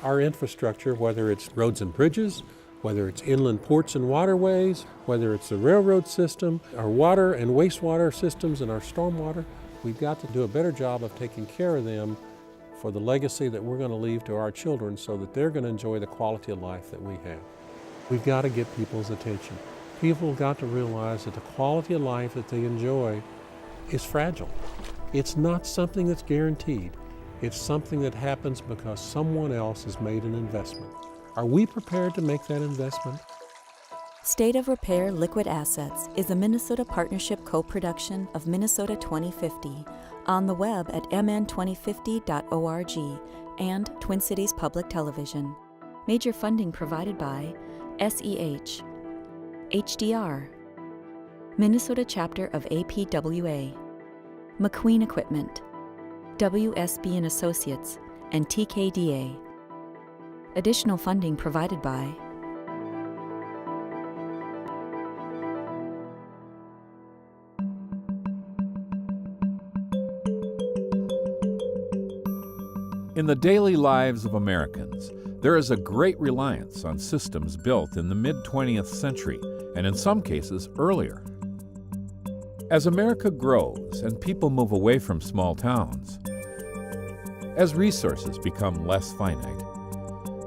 Our infrastructure, whether it's roads and bridges, whether it's inland ports and waterways, whether it's the railroad system, our water and wastewater systems and our stormwater, we've got to do a better job of taking care of them for the legacy that we're going to leave to our children so that they're going to enjoy the quality of life that we have. We've got to get people's attention. People have got to realize that the quality of life that they enjoy is fragile. It's not something that's guaranteed. It's something that happens because someone else has made an investment. Are we prepared to make that investment? State of Repair Liquid Assets is a Minnesota Partnership co-production of Minnesota 2050 on the web at mn2050.org and Twin Cities Public Television. Major funding provided by SEH, HDR, Minnesota Chapter of APWA, McQueen Equipment, WSB and Associates, and TKDA. Additional funding provided by In the daily lives of Americans, there is a great reliance on systems built in the mid-20th century, and in some cases earlier. As America grows and people move away from small towns, as resources become less finite,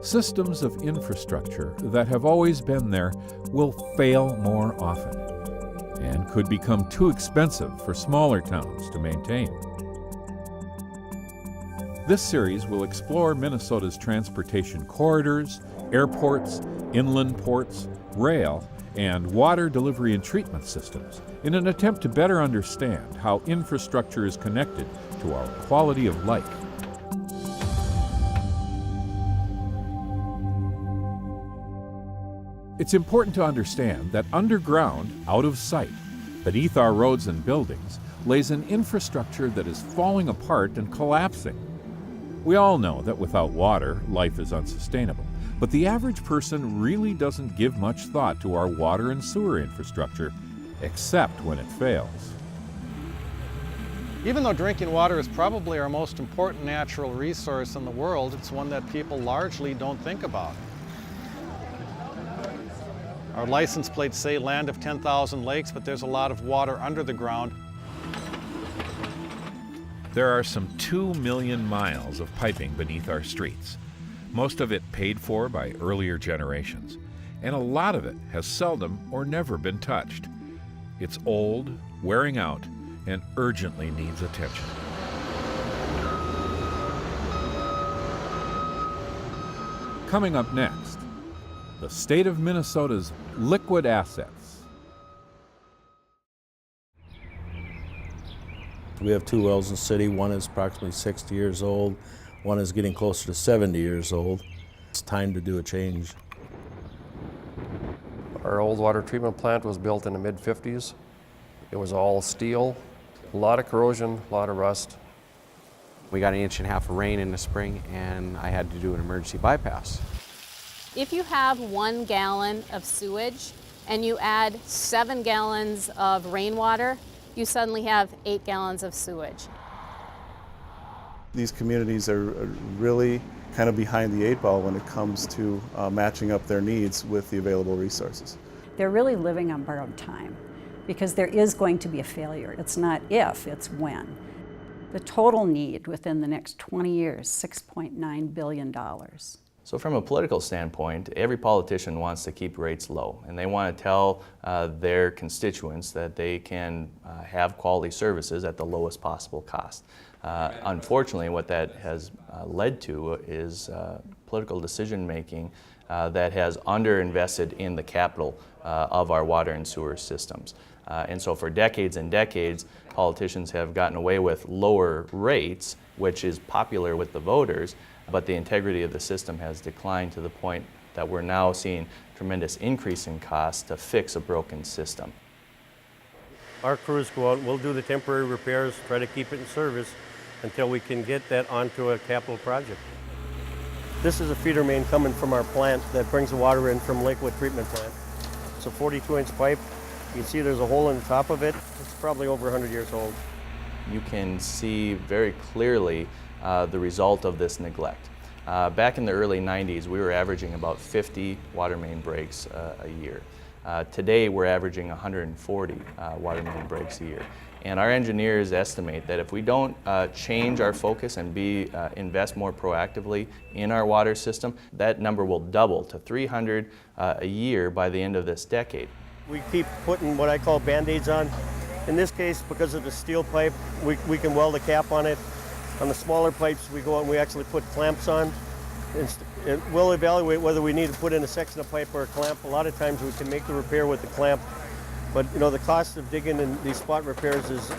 systems of infrastructure that have always been there will fail more often and could become too expensive for smaller towns to maintain. This series will explore Minnesota's transportation corridors, airports, inland ports, rail, and water delivery and treatment systems in an attempt to better understand how infrastructure is connected to our quality of life. It's important to understand that underground, out of sight, beneath our roads and buildings, lays an infrastructure that is falling apart and collapsing. We all know that without water, life is unsustainable, but the average person really doesn't give much thought to our water and sewer infrastructure, except when it fails. Even though drinking water is probably our most important natural resource in the world, it's one that people largely don't think about. Our license plates say land of 10,000 lakes, but there's a lot of water under the ground. There are some 2 million miles of piping beneath our streets, most of it paid for by earlier generations, and a lot of it has seldom or never been touched. It's old, wearing out, and urgently needs attention. Coming up next, the state of Minnesota's liquid assets. We have 2 wells in the city. One is approximately 60 years old. One is getting closer to 70 years old. It's time to do a change. Our old water treatment plant was built in the mid-50s. It was all steel, a lot of corrosion, a lot of rust. We got 1.5 inches of rain in the spring and I had to do an emergency bypass. If you have 1 gallon of sewage and you add 7 gallons of rainwater, you suddenly have 8 gallons of sewage. These communities are really kind of behind the 8 ball when it comes to matching up their needs with the available resources. They're really living on borrowed time because there is going to be a failure. It's not if, it's when. The total need within the next 20 years, $6.9 billion. So from a political standpoint, every politician wants to keep rates low, and they want to tell their constituents that they can have quality services at the lowest possible cost. Unfortunately, what that has led to is political decision-making that has underinvested in the capital of our water and sewer systems. And so for decades and decades, politicians have gotten away with lower rates, which is popular with the voters, but the integrity of the system has declined to the point that we're now seeing tremendous increase in costs to fix a broken system. Our crews go out and we'll do the temporary repairs, try to keep it in service until we can get that onto a capital project. This is a feeder main coming from our plant that brings the water in from Lakewood Treatment Plant. It's a 42-inch pipe. You can see there's a hole in the top of it. It's probably over 100 years old. You can see very clearly the result of this neglect. Back in the early 90s, we were averaging about 50 water main breaks a year. Today, we're averaging 140 water main breaks a year. And our engineers estimate that if we don't change our focus and invest more proactively in our water system, that number will double to 300 a year by the end of this decade. We keep putting what I call Band-Aids on. In this case, because of the steel pipe, we can weld a cap on it. On the smaller pipes, we go out and we actually put clamps on. And we'll evaluate whether we need to put in a section of pipe or a clamp. A lot of times we can make the repair with the clamp. But you know, the cost of digging in these spot repairs is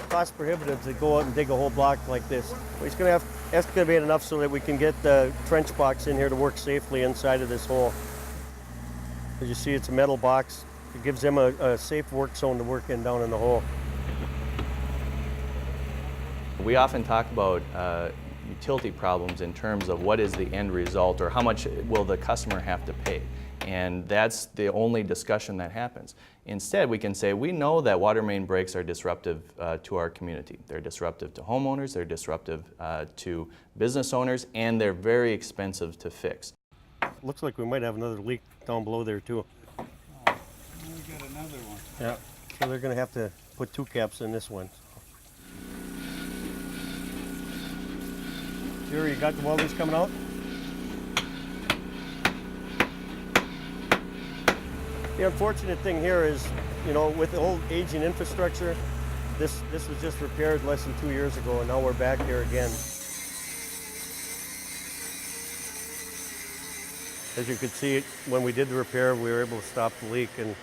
cost prohibitive to go out and dig a whole block like this. We're just going to have to excavate enough so that we can get the trench box in here to work safely inside of this hole. As you see, it's a metal box. It gives them a safe work zone to work in down in the hole. We often talk about utility problems in terms of what is the end result or how much will the customer have to pay. And that's the only discussion that happens. Instead, we can say, we know that water main breaks are disruptive to our community. They're disruptive to homeowners, they're disruptive to business owners, and they're very expensive to fix. Looks like we might have another leak down below there too. Oh, we got another one. Yeah, so they're going to have to put 2 caps in this one. Jerry, you got the welders coming out? The unfortunate thing here is, you know, with the old aging infrastructure, this was just repaired less than 2 years ago, and now we're back here again. As you could see, when we did the repair, we were able to stop the leak, and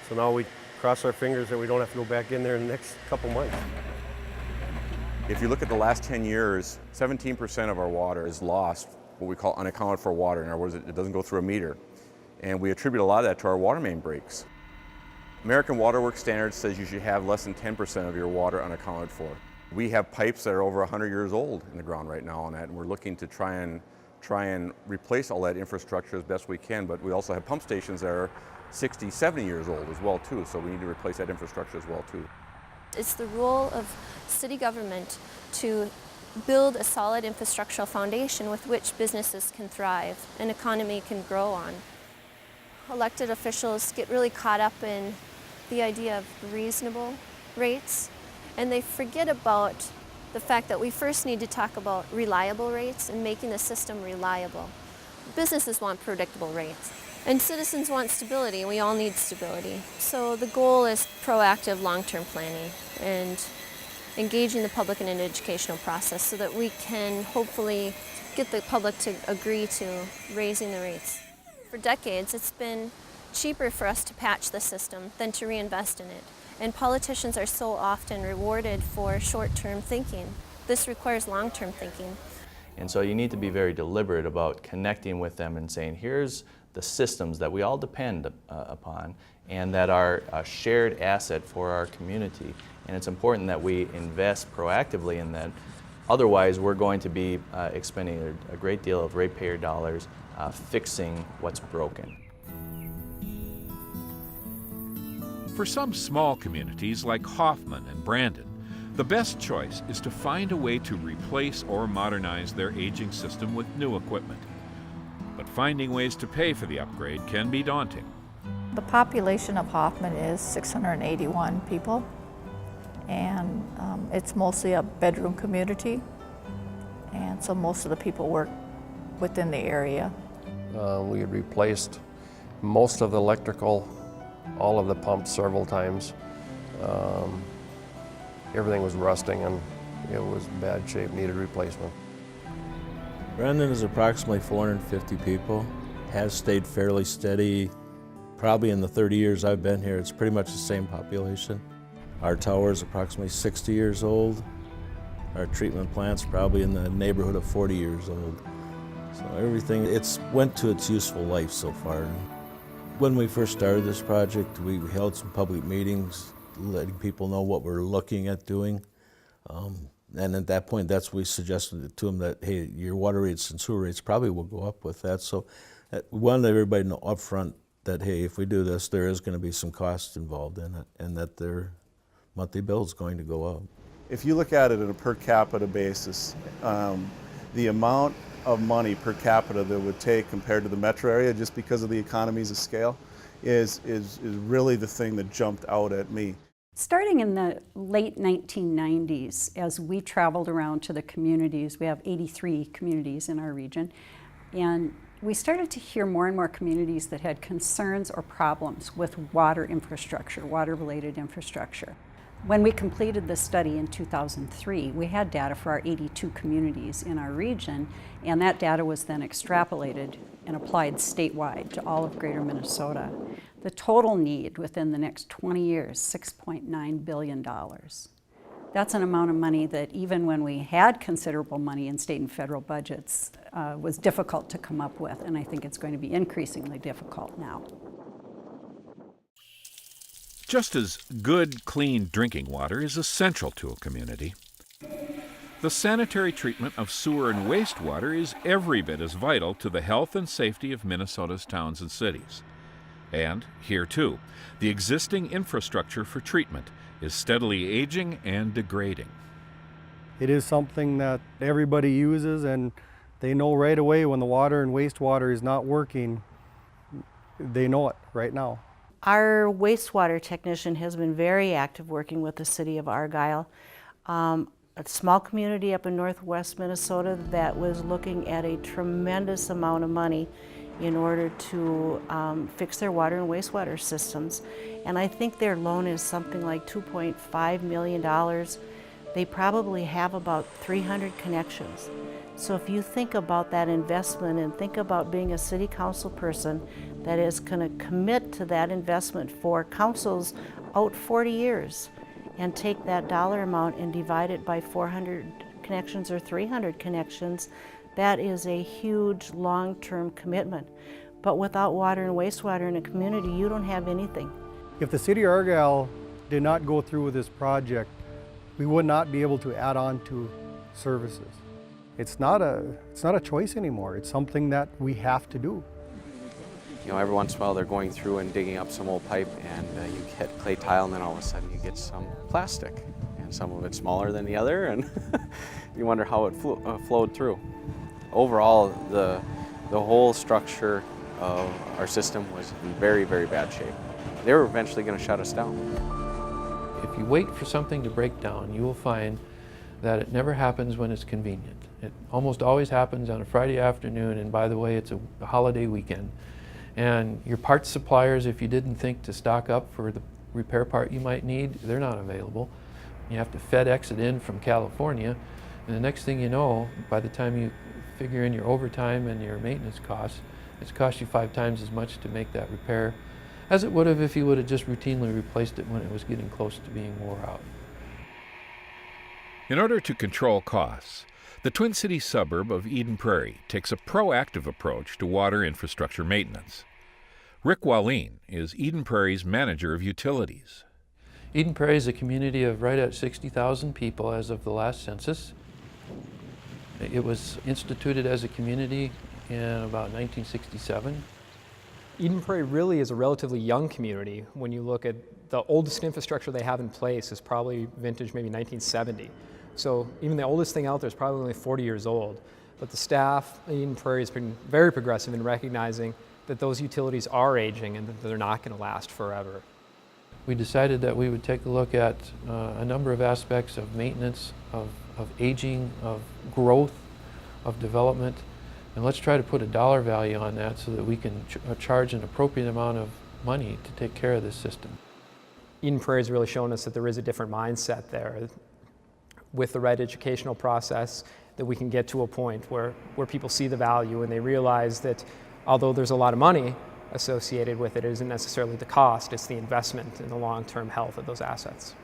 so now we cross our fingers that we don't have to go back in there in the next couple months. If you look at the last 10 years, 17% of our water is lost, what we call unaccounted for water. In other words, it doesn't go through a meter. And we attribute a lot of that to our water main breaks. American Water Works Standards says you should have less than 10% of your water unaccounted for. We have pipes that are over 100 years old in the ground right now on that, and we're looking to try and replace all that infrastructure as best we can, but we also have pump stations that are 60, 70 years old as well too, so we need to replace that infrastructure as well too. It's the role of city government to build a solid infrastructural foundation with which businesses can thrive and economy can grow on. Elected officials get really caught up in the idea of reasonable rates, and they forget about the fact that we first need to talk about reliable rates and making the system reliable. Businesses want predictable rates, and citizens want stability, and we all need stability. So the goal is proactive long-term planning and engaging the public in an educational process so that we can hopefully get the public to agree to raising the rates. For decades, it's been cheaper for us to patch the system than to reinvest in it. And politicians are so often rewarded for short-term thinking. This requires long-term thinking. And so you need to be very deliberate about connecting with them and saying, here's the systems that we all depend upon and that are a shared asset for our community. And it's important that we invest proactively in that. Otherwise, we're going to be expending a great deal of ratepayer dollars fixing what's broken. For some small communities like Hoffman and Brandon, the best choice is to find a way to replace or modernize their aging system with new equipment. But finding ways to pay for the upgrade can be daunting. The population of Hoffman is 681 people, and it's mostly a bedroom community, and so most of the people work within the area. We had replaced most of the electrical, all of the pumps several times. Everything was rusting and it was in bad shape, needed replacement. Brandon is approximately 450 people, has stayed fairly steady. Probably in the 30 years I've been here, it's pretty much the same population. Our tower is approximately 60 years old. Our treatment plant's probably in the neighborhood of 40 years old. So everything, it's went to its useful life so far. When we first started this project, we held some public meetings, letting people know what we're looking at doing. And at that point, that's we suggested to them that, hey, your water rates and sewer rates probably will go up with that. So we wanted everybody to know up front that, hey, if we do this, there is going to be some costs involved in it, and that their monthly bill is going to go up. If you look at it on a per capita basis, the amount of money per capita that it would take compared to the metro area, just because of the economies of scale, is really the thing that jumped out at me. Starting in the late 1990s, as we traveled around to the communities, we have 83 communities in our region, and we started to hear more and more communities that had concerns or problems with water infrastructure, water-related infrastructure. When we completed this study in 2003, we had data for our 82 communities in our region, and that data was then extrapolated and applied statewide to all of greater Minnesota. The total need within the next 20 years, $6.9 billion. That's an amount of money that even when we had considerable money in state and federal budgets was difficult to come up with, and I think it's going to be increasingly difficult now. Just as good, clean drinking water is essential to a community, the sanitary treatment of sewer and wastewater is every bit as vital to the health and safety of Minnesota's towns and cities. And here too, the existing infrastructure for treatment is steadily aging and degrading. It is something that everybody uses, and they know right away when the water and wastewater is not working. They know it right now. Our wastewater technician has been very active working with the city of Argyle. A small community up in northwest Minnesota that was looking at a tremendous amount of money in order to fix their water and wastewater systems. And I think their loan is something like $2.5 million. They probably have about 300 connections. So if you think about that investment and think about being a city council person that is going to commit to that investment for councils out 40 years and take that dollar amount and divide it by 400 connections or 300 connections, that is a huge long-term commitment. But without water and wastewater in a community, you don't have anything. If the city of Argyle did not go through with this project, we would not be able to add on to services. It's not a choice anymore. It's something that we have to do. You know, every once in a while they're going through and digging up some old pipe, and you get clay tile, and then all of a sudden you get some plastic, and some of it's smaller than the other, and you wonder how it flowed through. Overall, the whole structure of our system was in very, very bad shape. They were eventually going to shut us down. If you wait for something to break down, you will find that it never happens when it's convenient. It almost always happens on a Friday afternoon, and by the way, it's a holiday weekend. And your parts suppliers, if you didn't think to stock up for the repair part you might need, they're not available. You have to FedEx it in from California, and the next thing you know, by the time you figure in your overtime and your maintenance costs, it's cost you 5 times as much to make that repair as it would have if you would have just routinely replaced it when it was getting close to being wore out. In order to control costs, the Twin Cities suburb of Eden Prairie takes a proactive approach to water infrastructure maintenance. Rick Wallin is Eden Prairie's manager of utilities. Eden Prairie is a community of right at 60,000 people as of the last census. It was instituted as a community in about 1967. Eden Prairie really is a relatively young community. When you look at the oldest infrastructure they have in place is probably vintage maybe 1970. So even the oldest thing out there is probably only 40 years old. But the staff at Eden Prairie has been very progressive in recognizing that those utilities are aging and that they're not going to last forever. We decided that we would take a look at a number of aspects of maintenance, of aging, of growth, of development, and let's try to put a dollar value on that so that we can charge an appropriate amount of money to take care of this system. Eden Prairie has really shown us that there is a different mindset there. With the right educational process, that we can get to a point where people see the value and they realize that although there's a lot of money associated with it, it isn't necessarily the cost, it's the investment in the long-term health of those assets.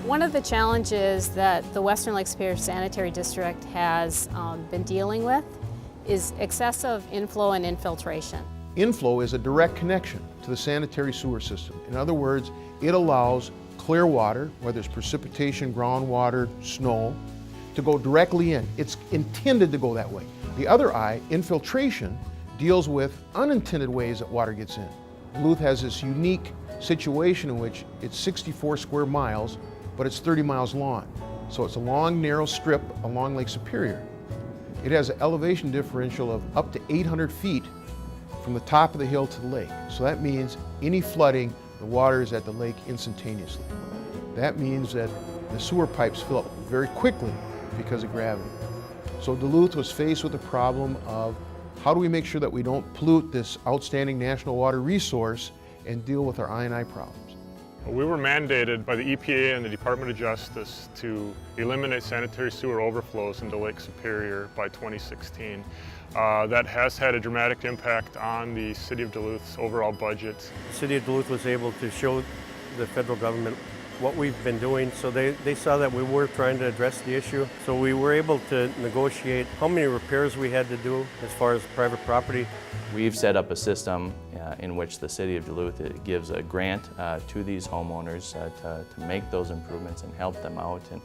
One of the challenges that the Western Lake Superior Sanitary District has been dealing with is excessive inflow and infiltration. Inflow is a direct connection to the sanitary sewer system. In other words, it allows clear water, whether it's precipitation, groundwater, snow, to go directly in. It's intended to go that way. The other eye, infiltration, deals with unintended ways that water gets in. Duluth has this unique situation in which it's 64 square miles but it's 30 miles long. So it's a long, narrow strip along Lake Superior. It has an elevation differential of up to 800 feet from the top of the hill to the lake. So that means any flooding, the water is at the lake instantaneously. That means that the sewer pipes fill up very quickly because of gravity. So Duluth was faced with the problem of how do we make sure that we don't pollute this outstanding national water resource and deal with our I&I problems. We were mandated by the EPA and the Department of Justice to eliminate sanitary sewer overflows into Lake Superior by 2016. That has had a dramatic impact on the City of Duluth's overall budget. The City of Duluth was able to show the federal government what we've been doing, so they saw that we were trying to address the issue. So we were able to negotiate how many repairs we had to do as far as private property. We've set up a system in which the City of Duluth gives a grant to these homeowners to make those improvements and help them out and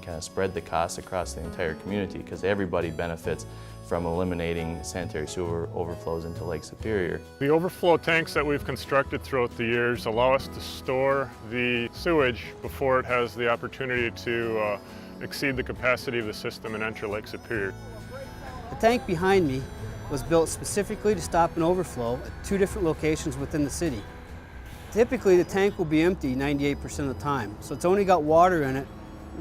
kind of spread the costs across the entire community, because everybody benefits from eliminating sanitary sewer overflows into Lake Superior. The overflow tanks that we've constructed throughout the years allow us to store the sewage before it has the opportunity to exceed the capacity of the system and enter Lake Superior. The tank behind me was built specifically to stop an overflow at 2 different locations within the city. Typically, the tank will be empty 98% of the time, so it's only got water in it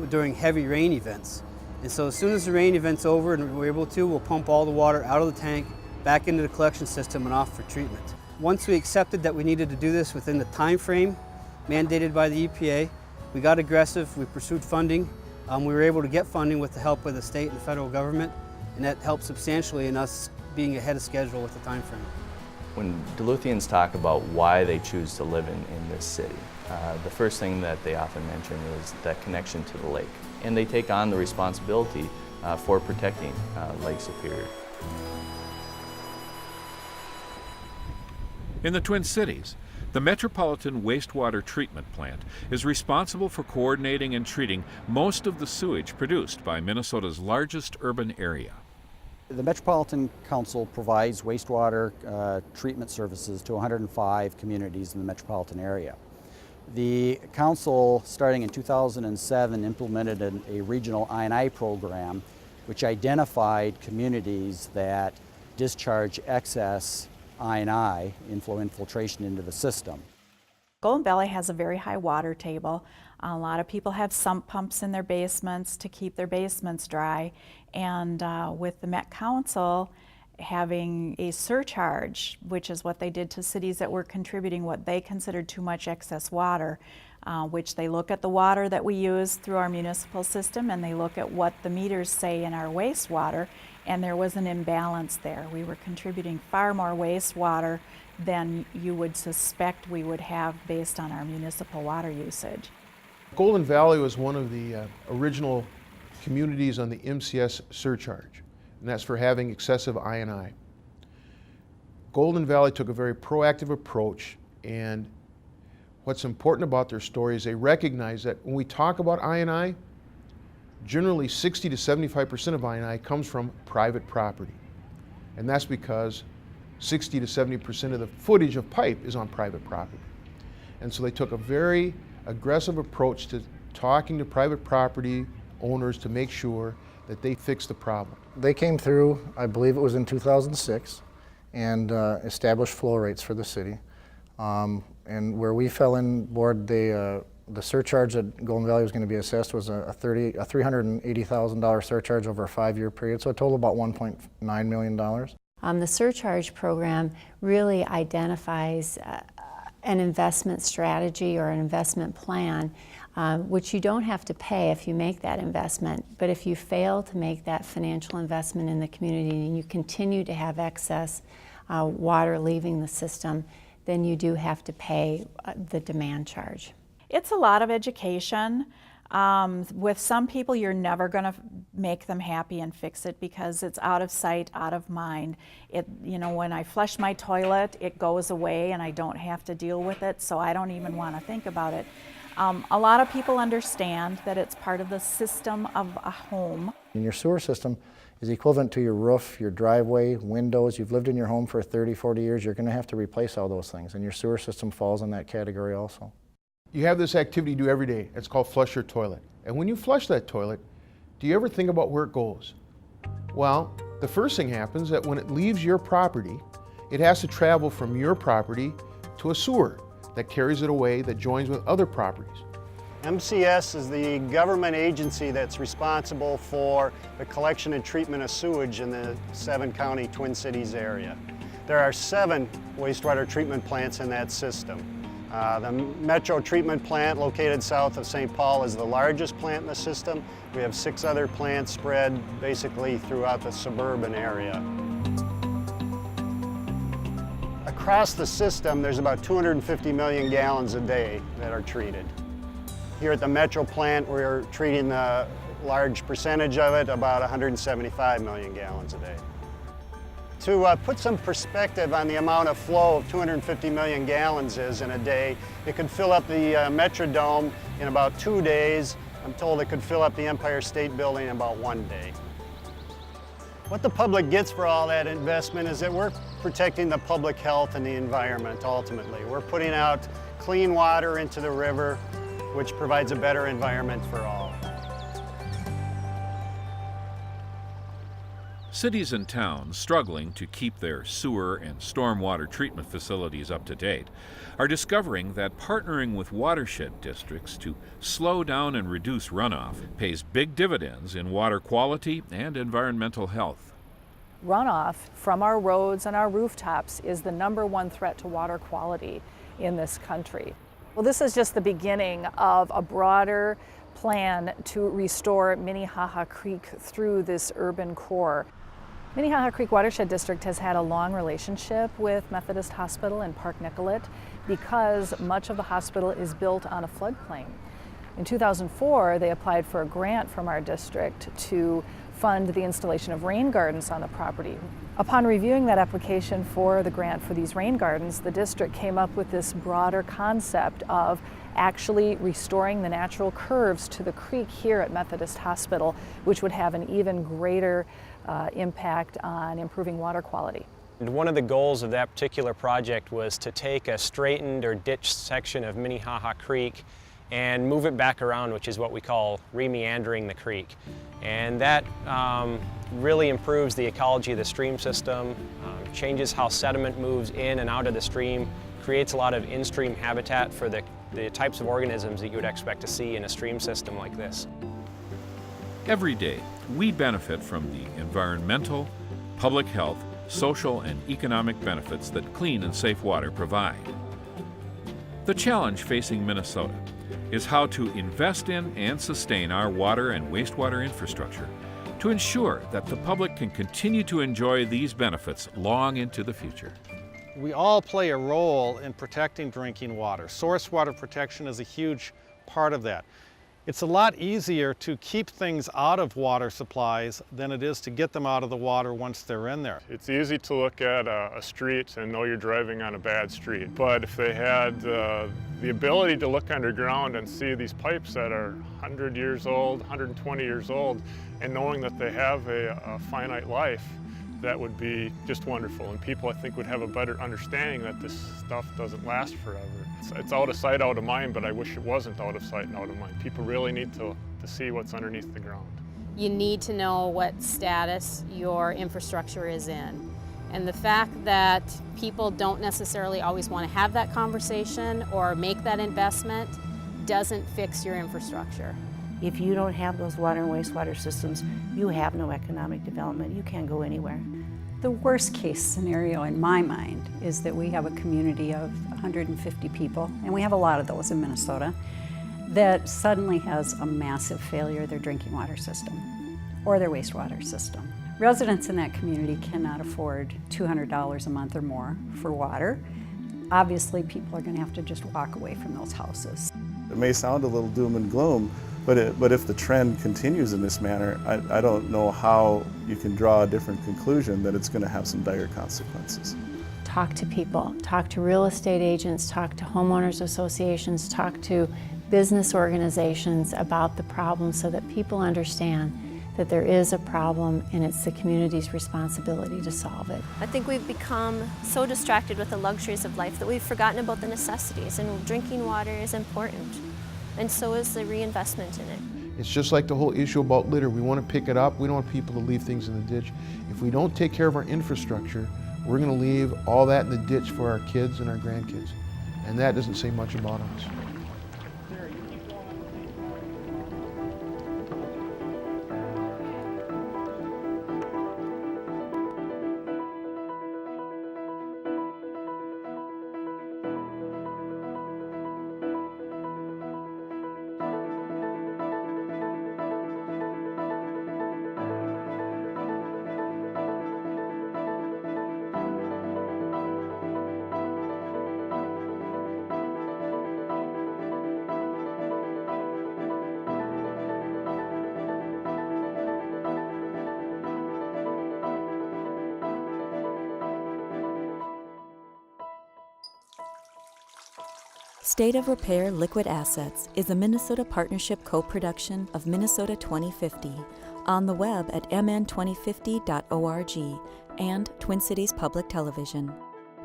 during heavy rain events. And so as soon as the rain event's over and we're able to, we'll pump all the water out of the tank, back into the collection system and off for treatment. Once we accepted that we needed to do this within the time frame mandated by the EPA, we got aggressive, we pursued funding. We were able to get funding with the help of the state and the federal government, and that helped substantially in us being ahead of schedule with the time frame. When Duluthians talk about why they choose to live in this city, the first thing that they often mention is that connection to the lake. And they take on the responsibility for protecting Lake Superior. In the Twin Cities, the Metropolitan Wastewater Treatment Plant is responsible for coordinating and treating most of the sewage produced by Minnesota's largest urban area. The Metropolitan Council provides wastewater treatment services to 105 communities in the metropolitan area. The council, starting in 2007, implemented a regional I&I program which identified communities that discharge excess I&I, inflow infiltration, into the system. Golden Valley has a very high water table. A lot of people have sump pumps in their basements to keep their basements dry, and with the Met Council having a surcharge, which is what they did to cities that were contributing what they considered too much excess water, which they look at the water that we use through our municipal system and they look at what the meters say in our wastewater, and there was an imbalance there. We were contributing far more wastewater than you would suspect we would have based on our municipal water usage. Golden Valley was one of the original communities on the MCS surcharge, and that's for having excessive I&I. Golden Valley took a very proactive approach, and what's important about their story is they recognize that when we talk about I&I, generally 60 to 75% of I&I comes from private property. And that's because 60 to 70% of the footage of pipe is on private property. And so they took a very aggressive approach to talking to private property owners to make sure that they fix the problem. They came through, I believe it was in 2006, and established flow rates for the city. And where we fell in board, the surcharge that Golden Valley was going to be assessed was a $380,000 surcharge over a 5-year period, so a total about $1.9 million. The surcharge program really identifies an investment strategy or an investment plan, which you don't have to pay if you make that investment. But if you fail to make that financial investment in the community and you continue to have excess water leaving the system, then you do have to pay the demand charge. It's a lot of education. With some people, you're never going to make them happy and fix it because it's out of sight, out of mind. When I flush my toilet, it goes away and I don't have to deal with it, so I don't even want to think about it. A lot of people understand that it's part of the system of a home. And your sewer system is equivalent to your roof, your driveway, windows. You've lived in your home for 30, 40 years, you're going to have to replace all those things, and your sewer system falls in that category also. You have this activity you do every day. It's called flush your toilet. And when you flush that toilet, do you ever think about where it goes? Well, the first thing happens that when it leaves your property, it has to travel from your property to a sewer that carries it away, that joins with other properties. MCS is the government agency that's responsible for the collection and treatment of sewage in the 7-county Twin Cities area. There are 7 wastewater treatment plants in that system. The Metro treatment plant located south of St. Paul is the largest plant in the system. We have 6 other plants spread basically throughout the suburban area. Across the system, there's about 250 million gallons a day that are treated. Here at the Metro plant, we're treating a large percentage of it, about 175 million gallons a day. To put some perspective on the amount of flow of 250 million gallons is in a day, it could fill up the Metrodome in about 2 days. I'm told it could fill up the Empire State Building in about 1 day. What the public gets for all that investment is that we're protecting the public health and the environment ultimately. We're putting out clean water into the river, which provides a better environment for all. Cities and towns struggling to keep their sewer and stormwater treatment facilities up to date are discovering that partnering with watershed districts to slow down and reduce runoff pays big dividends in water quality and environmental health. Runoff from our roads and our rooftops is the #1 threat to water quality in this country. Well, this is just the beginning of a broader plan to restore Minnehaha Creek through this urban core. Minnehaha Creek Watershed District has had a long relationship with Methodist Hospital in Park Nicollet because much of the hospital is built on a floodplain. In 2004, they applied for a grant from our district to fund the installation of rain gardens on the property. Upon reviewing that application for the grant for these rain gardens, the district came up with this broader concept of actually restoring the natural curves to the creek here at Methodist Hospital, which would have an even greater impact on improving water quality. And one of the goals of that particular project was to take a straightened or ditched section of Minnehaha Creek and move it back around, which is what we call remeandering the creek. And that really improves the ecology of the stream system, changes how sediment moves in and out of the stream, creates a lot of in-stream habitat for the types of organisms that you would expect to see in a stream system like this. Every day, we benefit from the environmental, public health, social, and economic benefits that clean and safe water provide. The challenge facing Minnesota is how to invest in and sustain our water and wastewater infrastructure to ensure that the public can continue to enjoy these benefits long into the future. We all play a role in protecting drinking water. Source water protection is a huge part of that. It's a lot easier to keep things out of water supplies than it is to get them out of the water once they're in there. It's easy to look at a street and know you're driving on a bad street, but if they had the ability to look underground and see these pipes that are 100 years old, 120 years old, and knowing that they have a finite life, that would be just wonderful. And people, I think, would have a better understanding that this stuff doesn't last forever. It's out of sight, out of mind, but I wish it wasn't out of sight and out of mind. People really need to see what's underneath the ground. You need to know what status your infrastructure is in. And the fact that people don't necessarily always want to have that conversation or make that investment doesn't fix your infrastructure. If you don't have those water and wastewater systems, you have no economic development. You can't go anywhere. The worst case scenario in my mind is that we have a community of 150 people, and we have a lot of those in Minnesota, that suddenly has a massive failure of their drinking water system or their wastewater system. Residents in that community cannot afford $200 a month or more for water. Obviously, people are going to have to just walk away from those houses. It may sound a little doom and gloom, but if the trend continues in this manner, I don't know how you can draw a different conclusion that it's going to have some dire consequences. Talk to people, talk to real estate agents, talk to homeowners associations, talk to business organizations about the problem so that people understand that there is a problem and it's the community's responsibility to solve it. I think we've become so distracted with the luxuries of life that we've forgotten about the necessities, and drinking water is important, and so is the reinvestment in it. It's just like the whole issue about litter. We want to pick it up. We don't want people to leave things in the ditch. If we don't take care of our infrastructure, we're going to leave all that in the ditch for our kids and our grandkids. And that doesn't say much about us. State of Repair Liquid Assets is a Minnesota Partnership co-production of Minnesota 2050 on the web at mn2050.org and Twin Cities Public Television.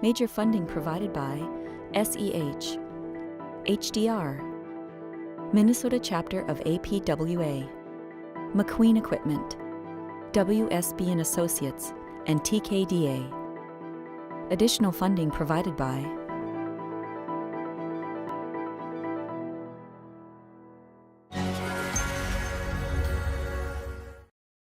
Major funding provided by SEH, HDR, Minnesota Chapter of APWA, McQueen Equipment, WSB & Associates, and TKDA. Additional funding provided by